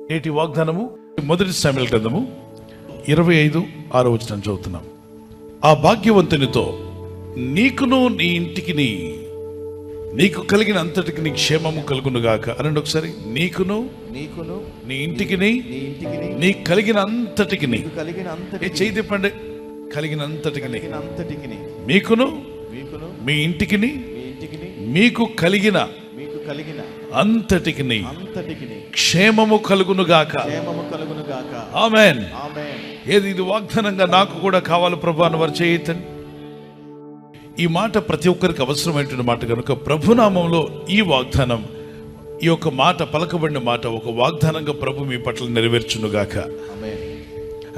నేటి వాగ్దానము 1 సమూయేలు గ్రంథము 25:6 చదువుతున్నాం. ఆ భాగ్యవంతునితో నీకును నీ ఇంటికి నీకు కలిగిన అంతటికి నీ క్షేమము కలుగునుగాక. అనండి ఒకసారి. నీకును నీ ఇంటికి నీ కలిగిన అంతటికి చేయి తిప్పండి. కలిగిన అంతటికి మీకును మీ ఇంటికి మీకు కలిగిన అంతటికి క్షేమము కలుగునుగాక. ఆమేన్. ఏది ఇది వాగ్దానంగా నాకు కూడా కావాలి ప్రభు అని వారు చేయొద్దండి. ఈ మాట ప్రతి ఒక్కరికి అవసరమైనటువంటి మాట కనుక ప్రభునామంలో ఈ వాగ్దానం, ఈ యొక్క మాట పలకబడిన మాట ఒక వాగ్దానంగా ప్రభు మీ పట్ల నెరవేర్చునుగాక.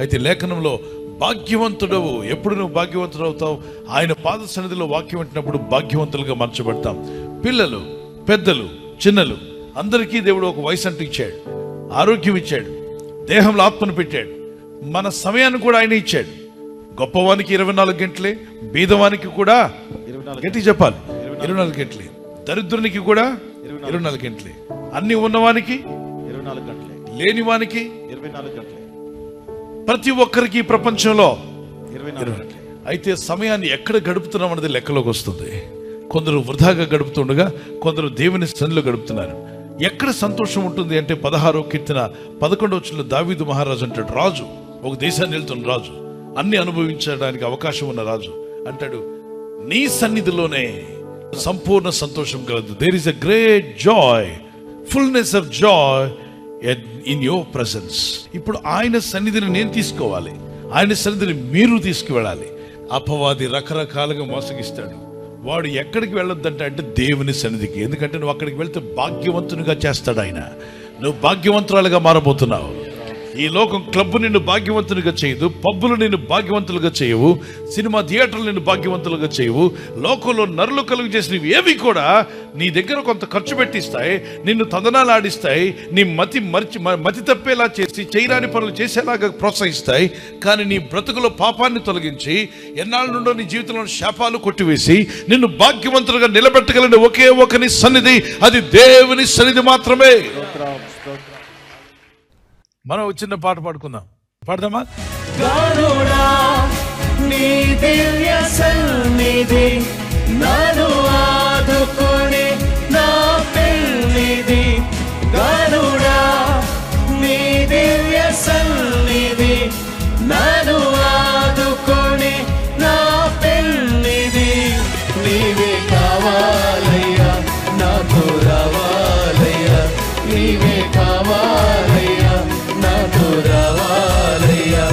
అయితే లేఖనంలో భాగ్యవంతుడవు, ఎప్పుడు నువ్వు భాగ్యవంతుడు అవుతావు? ఆయన పాద సన్నిధిలో వాక్యం వింటున్నప్పుడు భాగ్యవంతులుగా మార్చబడతాం. పిల్లలు, పెద్దలు, చిన్నలు అందరికీ దేవుడు ఒక వయసు అంటూ ఇచ్చాడు, ఆరోగ్యం ఇచ్చాడు, దేహంలో ఆత్మను పెట్టాడు, మన సమయాన్ని కూడా ఆయన ఇచ్చాడు. గొప్పవానికి 24 గంటలే, బీదవానికి కూడా గట్టి చెప్పాలి 24 గంటలే, దరిద్రునికి కూడా 24 గంటలే, అన్ని ఉన్నవానికి 24 గంటలే, లేనివానికి 24 గంటలే, ప్రతి ఒక్కరికి ప్రపంచంలో 24 గంటలే. అయితే సమయాన్ని ఎక్కడ గడుపుతున్నాం అనేది లెక్కలోకి వస్తుంది. కొందరు వృధాగా గడుపుతుండగా కొందరు దేవుని సన్నిధిలో గడుపుతున్నారు. ఎక్కడ సంతోషం ఉంటుంది అంటే 16వ కీర్తన 11వ వచనంలో దావీదు మహారాజు అంటాడు, రాజు, ఒక దేశాన్ని వెళ్తున్న రాజు, అన్ని అనుభవించడానికి అవకాశం ఉన్న రాజు అంటాడు, నీ సన్నిధిలోనే సంపూర్ణ సంతోషం కలదు. There is a great joy, fullness of joy in your presence. ఇప్పుడు ఆయన సన్నిధిని నేను తీసుకోవాలి, ఆయన సన్నిధిని మీరు తీసుకువెళ్ళాలి. అపవాది రకరకాలుగా మోసగిస్తాడు. వాడు ఎక్కడికి వెళ్ళొద్దంటే దేవుని సన్నిధికి. ఎందుకంటే నువ్వు అక్కడికి వెళ్తే భాగ్యవంతునిగా చేస్తాడు ఆయన. నువ్వు భాగ్యవంతురాలుగా మారబోతున్నావు. ఈ లోకం క్లబ్ నిన్ను భాగ్యవంతునిగా చేయదు, పబ్బులు నిన్ను భాగ్యవంతులుగా చేయవు, సినిమా థియేటర్లు నిన్ను భాగ్యవంతులుగా చేయవు. లోకంలో నరులు కలుగు చేసినవి ఏవి కూడా నీ దగ్గర కొంత ఖర్చు పెట్టిస్తాయి, నిన్ను తందనాలు ఆడిస్తాయి, నీ మతి తప్పేలా చేసి చేయరాని పనులు చేసేలాగా ప్రోత్సహిస్తాయి. కానీ నీ బ్రతుకులో పాపాన్ని తొలగించి ఎన్నాళ్ళ నుండో నీ జీవితంలో శాపాలు కొట్టివేసి నిన్ను భాగ్యవంతులుగా నిలబెట్టగలిగిన ఒకే ఒకని సన్నిధి, అది దేవుని సన్నిధి మాత్రమే. మనం చిన్న పాట పాడుకుందాం. పాడదామా? గరుడా నీ దివ్య సన్నిధి నన్ను ఆదుకొని నా పెన్నిధి. గరుడా నీ దివ్య సన్నిధి నన్ను ఆదుకొని నా పెన్నిధి. నీవే కావాలయ్యా, నాకు రావాలయ్యా, నీవే కావాలయ్యా, నాకు రావాలయ్యా,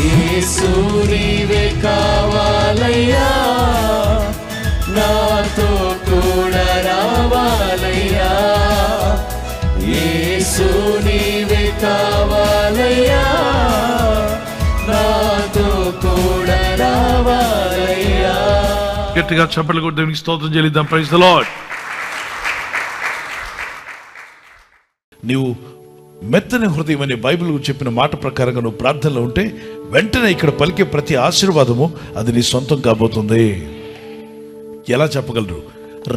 యేసు నీవే కావాలయ్యా, నాతో కూడా రావాలయ్యా, యేసు నీవే కావాలయ్యా, నాతో కూడా రావాలయ్యా. గట్టిగా చప్పట్లు కొట్టి దేవునికి స్తోత్రం చెల్లిద్దాం. Praise the Lord. నీవు మెత్తని హృదయం అనే బైబిల్ చెప్పిన మాట ప్రకారంగా నువ్వు ప్రార్థనలో ఉంటే వెంటనే ఇక్కడ పలికే ప్రతి ఆశీర్వాదము అది నీ సొంతం కాబోతుంది. ఎలా చెప్పగలరు?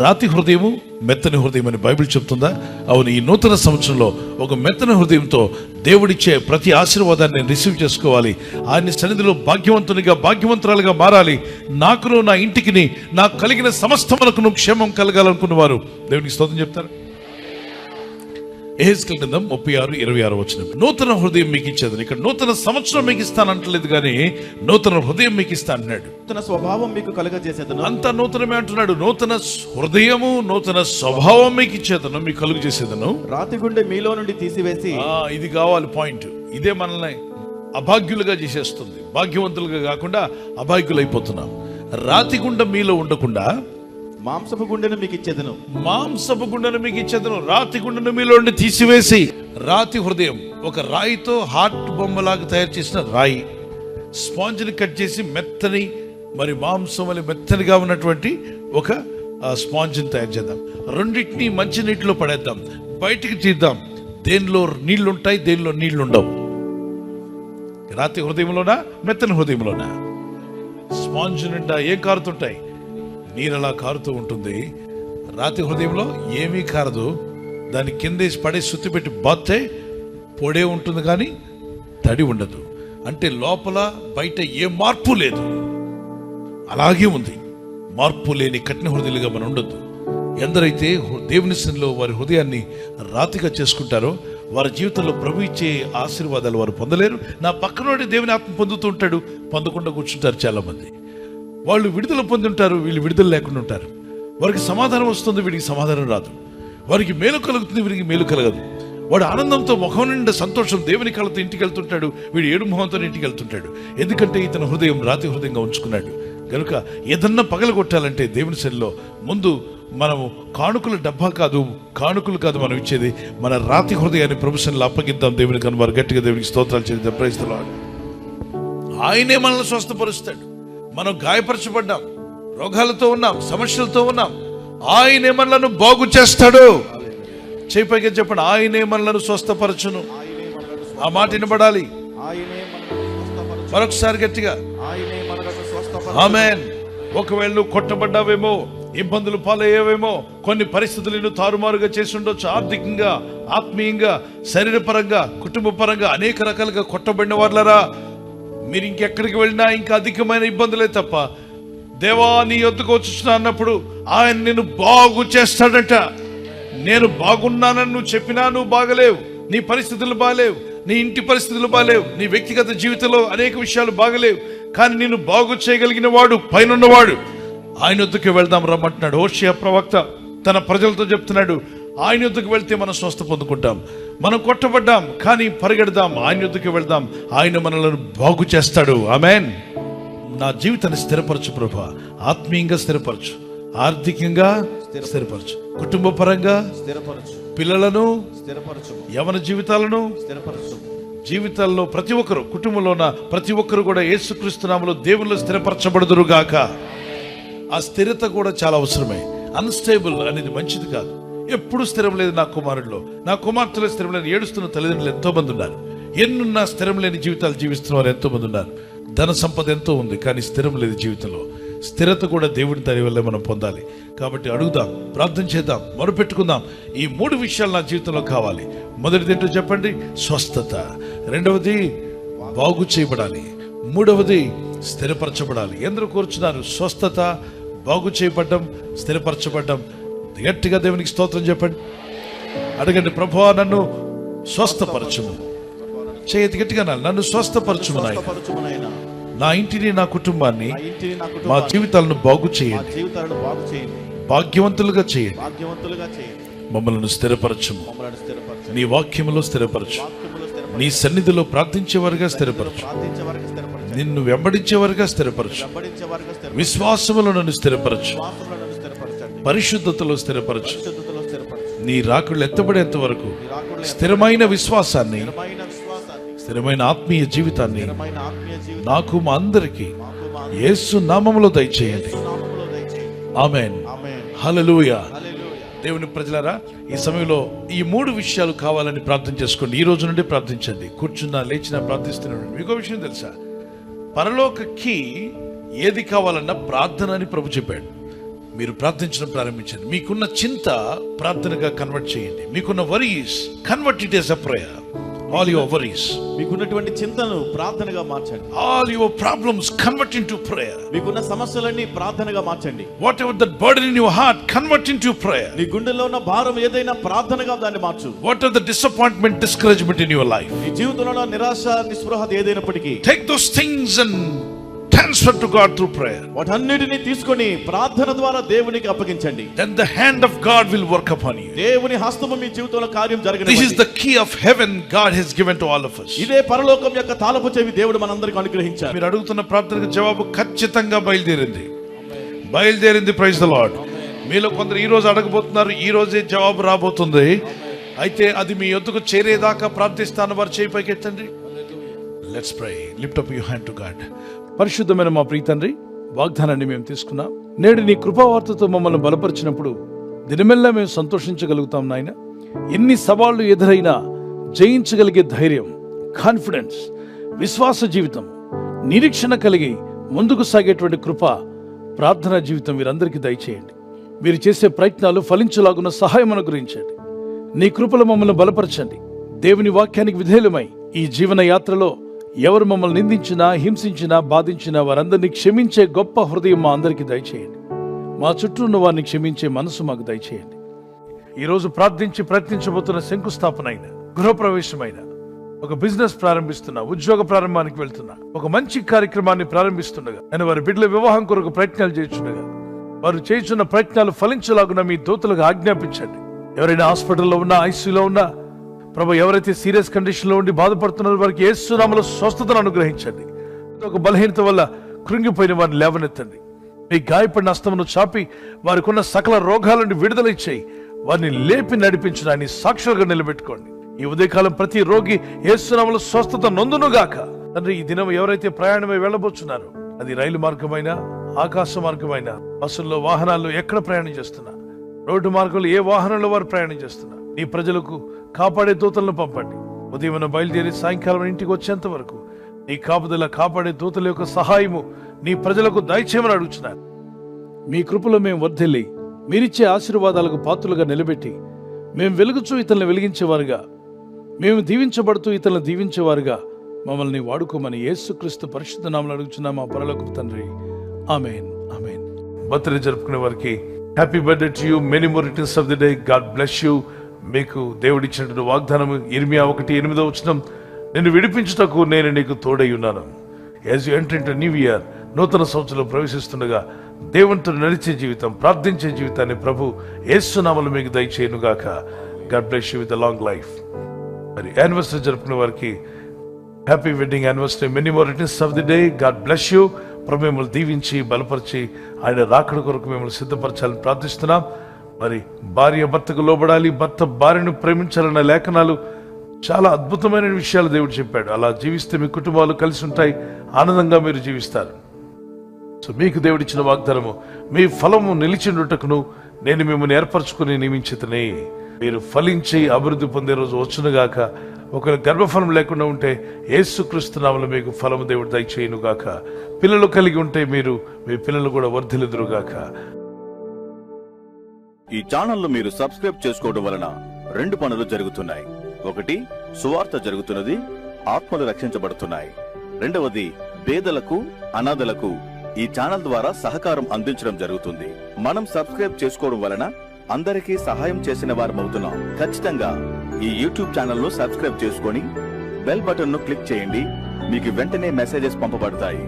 రాతి హృదయము, మెత్తని హృదయం అని బైబిల్ చెప్తుందా? అవును. ఈ నూతన సంవత్సరంలో ఒక మెత్తని హృదయంతో దేవుడిచ్చే ప్రతి ఆశీర్వాదాన్ని రిసీవ్ చేసుకోవాలి. ఆయన సన్నిధిలో భాగ్యవంతునిగా, భాగ్యవంతురాలుగా మారాలి. నాకును నా ఇంటికి నాకు కలిగిన సమస్తమునకు క్షేమం కలగాలనుకున్న వారు దేవునికి స్తోత్రం చెప్తారు. యెహెజ్కేలు గ్రంథం 36:26 నూతన హృదయం మీకు ఇచ్చేదని. ఇక్కడ నూతన సంవత్సరం మీకు ఇస్తానంటలేదు కానీ నూతన హృదయం మీకు ఇస్తా అంటున్నాడు. నూతన స్వభావం మీకు కలుగజేసేదను. అంత నూతనమే అంటున్నాడు. నూతన హృదయము, నూతన స్వభావం మీకు ఇచ్చేదను, మీకు కలుగు చేసేదను. రాతి గుండె మీలో నుండి తీసివేసి. ఇది కావాలి పాయింట్. ఇదే మనల్ని అభాగ్యులుగా చేసేస్తుంది. భాగ్యవంతులుగా కాకుండా అభాగ్యులు అయిపోతున్నాం. రాతి గుండె మీలో ఉండకుండా మాంసపు గుండెను మీకు ఇచ్చేదను. మాంసపు గుండెను మీకు ఇచ్చేదను. రాతి గుండెను మీలో నుండి తీసివేసి. రాతి హృదయం ఒక రాయితో హార్ట్ బొమ్మలాగా తయారు చేసిన రాయి, స్పాంజ్ని కట్ చేసి మెత్తని, మరి మాంసం వల్ల మెత్తనిగా ఉన్నటువంటి ఒక స్పాంజ్ని తయారు చేద్దాం. రెండింటినీ మంచి నీటిలో పడేద్దాం, బయటికి తీద్దాం. దేనిలో నీళ్లు ఉంటాయి, దేనిలో నీళ్లు ఉండవు. రాతి హృదయంలోనా, మెత్తని హృదయంలోనా? స్పాంజ్ నిండా ఏం కారుతుంటాయి? నీరలా కారుతూ ఉంటుంది. రాతి హృదయంలో ఏమీ కారదు. దాన్ని కిందేసి పడే సుత్తి పెట్టి బాత్తే పొడే ఉంటుంది కానీ తడి ఉండదు. అంటే లోపల బయట ఏ మార్పు లేదు, అలాగే ఉంది. మార్పు లేని కఠిన హృదయులుగా మనం ఉండొద్దు. ఎందరైతే దేవుని సన్నిధిలో వారి హృదయాన్ని రాతిగా చేసుకుంటారో వారి జీవితంలో ప్రభు ఇచ్చే ఆశీర్వాదాలు వారు పొందలేరు. నా పక్కనోడి దేవుని ఆత్మ పొందుతూ ఉంటాడు, పొందకుండా కూర్చుంటారు చాలా మంది. వాళ్ళు విడుదల పొంది ఉంటారు, వీళ్ళు విడుదల లేకుండా ఉంటారు. వారికి సమాధానం వస్తుంది, వీడికి సమాధానం రాదు. వారికి మేలు కలుగుతుంది, వీరికి మేలు కలగదు. వాడు ఆనందంతో ముఖం నిండా సంతోషం దేవుని కళ్ళతో ఇంటికి వెళ్తుంటాడు, వీడు ఏడు మొహంతో ఇంటికి వెళ్తుంటాడు. ఎందుకంటే ఇతని హృదయం రాతి హృదయంగా ఉంచుకున్నాడు. కనుక ఏదన్నా పగలగొట్టాలంటే దేవుని సన్నిధిలో ముందు మనము కానుకల డబ్బా కాదు, కానుకలు కాదు మనం ఇచ్చేది, మన రాతి హృదయాన్ని ప్రభు సన్నిధిలో అప్పగిద్దాం. దేవుని కనుక వారు గట్టిగా దేవునికి స్తోత్రాలు చేద్దాం. Praise the Lord. ఆయనే మనల్ని స్వస్థపరుస్తాడు. మనం గాయపరచబడ్డాం, రోగాలతో ఉన్నాం, సమస్యలతో ఉన్నాం, ఆయనే మనలను బాగు చేస్తాడు. చేపైకి చెప్పండి, ఆయనే మనలను స్వస్థపరచును. ఆ మాట వినబడాలి మరొకసారి గట్టిగా, ఆమేన్. ఒకవేళ నువ్వు కొట్టబడ్డావేమో, ఇబ్బందులు పాలయ్యావేమో, కొన్ని పరిస్థితులను తారుమారుగా చేసి ఉండొచ్చు. ఆర్థికంగా, ఆత్మీయంగా, శరీరపరంగా, కుటుంబ పరంగా అనేక రకాలుగా కొట్టబడిన వాళ్ళరా, మీరు ఇంకెక్కడికి వెళ్ళినా ఇంకా అధికమైన ఇబ్బందులే తప్ప దేవా నీ యొద్దకు వచ్చుచున్నా అన్నప్పుడు ఆయన నిన్ను బాగు చేస్తాడట. నేను బాగున్నానని నువ్వు చెప్పినా నువ్వు బాగలేవు, నీ పరిస్థితులు బాగలేవు, నీ ఇంటి పరిస్థితులు బాగలేవు, నీ వ్యక్తిగత జీవితంలో అనేక విషయాలు బాగలేవు, కానీ నిన్ను బాగు చేయగలిగిన వాడు, పైనున్నవాడు. ఆయన యొద్దకు వెళ్దాం రమ్మంటున్నాడు. హోషేయ ప్రవక్త తన ప్రజలతో చెప్తున్నాడు, ఆయన యొద్దకు వెళ్తే మనం స్వస్థ పొందుకుంటాం. మనం కొట్టబడ్డాం కానీ పరిగెడదాం, ఆయన యొద్దకు వెళ్దాం, ఆయన మనలను బాగు చేస్తాడు. ఆమేన్. నా జీవితాన్ని స్థిరపరచు ప్రభా, ఆత్మీయంగా స్థిరపరచు, ఆర్థికంగా స్థిరపరచు, కుటుంబ పరంగా స్థిరపరచు, పిల్లలను స్థిరపరచు, యవన జీవితాలను స్థిరపరచు. జీవితాల్లో ప్రతి ఒక్కరు, కుటుంబంలో ఉన్న ప్రతి ఒక్కరు కూడా యేసుక్రీస్తు నామములో దేవునిలో స్థిరపరచబడుదురు గాక. ఆ స్థిరత కూడా చాలా అవసరమే. అన్స్టేబుల్ అనేది మంచిది కాదు. ఎప్పుడు స్థిరం లేదు నా కుమారుడిలో, నా కుమార్తెలో స్థిరం లేని ఏడుస్తున్న తల్లిదండ్రులు ఎంతో మంది ఉన్నారు. ఎన్నున్నా స్థిరం లేని జీవితాలు జీవిస్తున్న వారు ఎంతో మంది ఉన్నారు. ధన సంపద ఎంతో ఉంది కానీ స్థిరం లేదు జీవితంలో. స్థిరత కూడా దేవుడి దయ వల్లే మనం పొందాలి. కాబట్టి అడుగుదాం, ప్రార్థన చేద్దాం, మొరపెట్టుకుందాం. ఈ 3 విషయాలు నా జీవితంలో కావాలి. మొదటిది ఏంటో చెప్పండి, స్వస్థత. రెండవది బాగు చేయబడాలి. మూడవది స్థిరపరచబడాలి. ఎందరూ కోరుచున్నారు స్వస్థత, బాగు చేయబడ్డం, స్థిరపరచబడ్డం. గట్టిగా దేవునికి స్తోత్రం చెప్పండి. అడగండి, ప్రభువా నన్ను స్వస్థపరచుము. చేయతి గట్టిగా నన్ను స్వస్థపరచుము నాయన. నా ఇంటిని, నా కుటుంబాన్ని, మా జీవితాలను బాగు చేయండి, భాగ్యవంతులుగా చేయండి, మమ్మల్ని స్థిరపరచుము. నీ వాక్యములో స్థిరపరచు, నీ సన్నిధిలో ప్రార్థించేవారుగా స్థిరపరచు, నిన్ను వెంబడించేవారుగా స్థిరపరచు, విశ్వాసములో నన్ను స్థిరపరచు, పరిశుద్ధతలో స్థిరపరచు. నీ రాకుళ్ళు ఎత్తబడేంత వరకు స్థిరమైన విశ్వాసాన్ని, స్థిరమైన ఆత్మీయ జీవితాన్ని నాకు, మా అందరికీ యేసు నామములో దయచేయండి. ఆమేన్. హల్లెలూయా. దేవుని ప్రజలారా, ఈ సమయంలో ఈ 3 విషయాలు కావాలని ప్రార్థన చేసుకోండి. ఈ రోజు నుండి ప్రార్థించండి. కూర్చున్నా, లేచినా ప్రార్థిస్తున్నాడు. మీకు విషయం తెలుసా, పరలోకకి ఏది కావాలన్నా ప్రార్థన అని ప్రభు చెప్పాడు. మీరు ప్రార్థించడం ప్రారంభించండి. మీకున్న చింత ప్రార్థనగా కన్వర్ట్ చేయండి. మీకున్న worries convert it as a prayer. All your worries, మీకున్నటువంటి చింతను ప్రార్థనగా మార్చండి. All your problems convert into prayer. మీకున్న సమస్యలన్నీ ప్రార్థనగా మార్చండి. Whatever that burden in your heart convert into prayer. నీ గుండెలో ఉన్న భారం ఏదైనా ప్రార్థనగా దాన్ని మార్చు. What are the disappointment, discouragement in your life, నీ జీవితంలో నిరాశ, నిస్పృహ ఏదైనప్పటికీ take those things and transfer to God through prayer. వాటన్నిటిని తీసుకొని ప్రార్థన ద్వారా దేవునికి అప్పగించండి. Then the hand of God will work upon you. దేవుని హస్తము మీ జీవితంలో కార్యం జరగనివ్వండి. This is the key of heaven God has given to all of us. ఇదే పరలోకం యొక్క తాళపు చెవి దేవుడు మనందరికీ అనుగ్రహించారు. మీరు అడుగుతున్న ప్రార్థనకు జవాబు ఖచ్చితంగా బయలుదేరింది. Praise the Lord. మీలో కొందరు ఈ రోజు అడగబోతున్నారు, ఈ రోజే జవాబు రాబోతుంది. అయితే అది మీ యొద్దకు చేరేదాకా ప్రార్థిస్తాను. వారు చేయి పైకెత్తండి. Let's pray. Lift up your hand to God. పరిశుద్ధమైన మా ప్రియ తండ్రి, వాగ్దానాన్ని మేము తీసుకున్నాం. నేడు నీ కృపావార్తతో మమ్మల్ని బలపరిచినప్పుడు దినమెల్లా మేము సంతోషించగలుగుతాం నాయన. ఎన్ని సవాళ్లు ఎదురైనా జయించగలిగే ధైర్యం, కాన్ఫిడెన్స్, విశ్వాస జీవితం, నిరీక్షణ కలిగి ముందుకు సాగేటువంటి కృప, ప్రార్థనా జీవితం వీరందరికీ దయచేయండి. మీరు చేసే ప్రయత్నాలు ఫలించలాగున్న సహాయం అనుగ్రహించండి. నీ కృపలో మమ్మల్ని బలపరచండి. దేవుని వాక్యానికి విధేయులమై ఈ జీవన యాత్రలో ఎవరు మమ్మల్ని నిందించినా, హింసించినా, బాధించినా వారందరినీ క్షమించే గొప్ప హృదయం మా అందరికీ దయచేయండి. మా చుట్టూ ఉన్న వారిని క్షమించే మనసు మాకు దయచేయండి. ఈరోజు ప్రార్థించి ప్రయత్నించబోతున్న శంకుస్థాపన అయిన, గృహప్రవేశమైన, ఒక బిజినెస్ ప్రారంభిస్తున్నా, ఉద్యోగ ప్రారంభానికి వెళ్తున్నా, ఒక మంచి కార్యక్రమాన్ని ప్రారంభిస్తుండగా, నేను వారి బిడ్డల వివాహం కొరకు ప్రయత్నాలు చేస్తుండగా వారు చేస్తున్న ప్రయత్నాలు ఫలించలాగున మీ దూతలకు ఆజ్ఞాపించండి. ఎవరైనా హాస్పిటల్లో ఉన్నా, ఐసీయూలో ఉన్నా, ప్రభు ఎవరైతే సీరియస్ కండిషన్ లో ఉండి బాధపడుతున్నారో వారికి యేసు నామములో స్వస్థతను అనుగ్రహించండి. ఒక బలహీనత వల్ల కృంగిపోయిన వారిని లేవనెత్తండి. మీ గాయపడిన హస్తమును చాపి వారికి ఉన్న సకల రోగాల నుండి విడుదల ఇచ్చేయి. వారిని లేపి నడిపించిన ఆయన సాక్షులుగా నిలబెట్టుకోండి. ఈ ఉదయకాలం ప్రతి రోగి యేసు నామములో స్వస్థత నొందునుగాక. తండ్రి, ఈ దినం ఎవరైతే ప్రయాణమై వెళ్ళబోతున్నారో, అది రైలు మార్గమైనా, ఆకాశ మార్గమైనా, బస్సుల్లో, వాహనాల్లో ఎక్కడ ప్రయాణం చేస్తున్నా, రోడ్డు మార్గంలో ఏ వాహనంలో వారు ప్రయాణం చేస్తున్నా, నీ ప్రజలకు కాపాడే దూతలను పంపండి. ఉదయం బయలుదేరి సాయంకాలం ఇంటికి వచ్చేంత వరకు నీ కాపుదల, కాపాడే దూతల యొక్క సహాయము నీ ప్రజలకు దయచేయమని అడుగుచున్నారు. మీ కృపలో మేము వర్ధిల్లి మీరిచ్చే ఆశీర్వాదాలకు పాత్రలుగా నిలబెట్టి, మేము వెలుగుచూ ఇతరులను వెలిగించేవారుగా, మేము దీవించబడుతూ ఇతరులను దీవించేవారుగా మమ్మల్ని వాడుకోమని యేసుక్రీస్తు పరిశుద్ధ నామములో అడుగుచున్నాం మా పరలోకపు తండ్రి. ఆమేన్, ఆమేన్. బర్త్డే జరుపుకునే వారికి happy birthday to you, many more returns of the day. God bless you. మీకు దేవుడిచ్చినటువంటి వాగ్దానం ఇర్మియా 1:8 నిన్ను విడిపించుటకు నేను నీకు తోడై ఉన్నాను. As you enter into new year, నూతన సంవత్సరంలో ప్రవేశిస్తుండగా దేవునితో నడిచే జీవితం, ప్రార్థించే జీవితాన్ని ప్రభు యేసు నామములో మీకు దయచేయునుగాక. God bless you with a long life. మరి యానివర్సరీ జరుపుకునే వారికి happy wedding anniversary, many more returns of the day. God bless you. ప్రభు మిమ్మల్ని దీవించి బలపరిచి ఆయన రాకడ కొరకు మిమ్మల్ని సిద్ధపరచాలని ప్రార్థిస్తున్నాం. మరి భార్య భర్తకు లోబడాలి, భర్త భార్యను ప్రేమించాలన్న లేఖనాలు చాలా అద్భుతమైన విషయాలు దేవుడు చెప్పాడు. అలా జీవిస్తే మీ కుటుంబాలు కలిసి ఉంటాయి, ఆనందంగా మీరు జీవిస్తారు. సో మీకు దేవుడిచ్చిన వాగ్దానము, మీ ఫలము నిలిచిండుటకును నేను మిమ్మల్ని ఏర్పరచుకుని నియమించితనే. మీరు ఫలించి అభివృద్ధి పొందే రోజు వచ్చునుగాక. ఒకవేళ గర్భఫలం లేకుండా ఉంటే యేసుక్రీస్తు నామములో మీకు ఫలము దేవుడు దయచేయునుగాక. పిల్లలు కలిగి ఉంటే మీరు, మీ పిల్లలు కూడా వర్ధిల్లుదురుగాక. ఈ ఛానల్ మీరు సబ్స్క్రైబ్ చేసుకోవడం వలన 2 పనులు జరుగుతున్నాయి. ఒకటి, సువార్త జరుగుతున్నది, ఆత్మలు రక్షించబడుతున్నాయి. రెండవది, పేదలకు, అనాథలకు ఈ ఛానల్ ద్వారా సహకారం అందించడం జరుగుతుంది. మనం సబ్స్క్రైబ్ చేసుకోవడం వలన అందరికీ సహాయం చేసిన వారమవుతున్నాం. ఖచ్చితంగా ఈ యూట్యూబ్ ఛానల్ ను సబ్స్క్రైబ్ చేసుకొని బెల్ బటన్ ను క్లిక్ చేయండి. మీకు వెంటనే మెసేజెస్ పంపబడతాయి.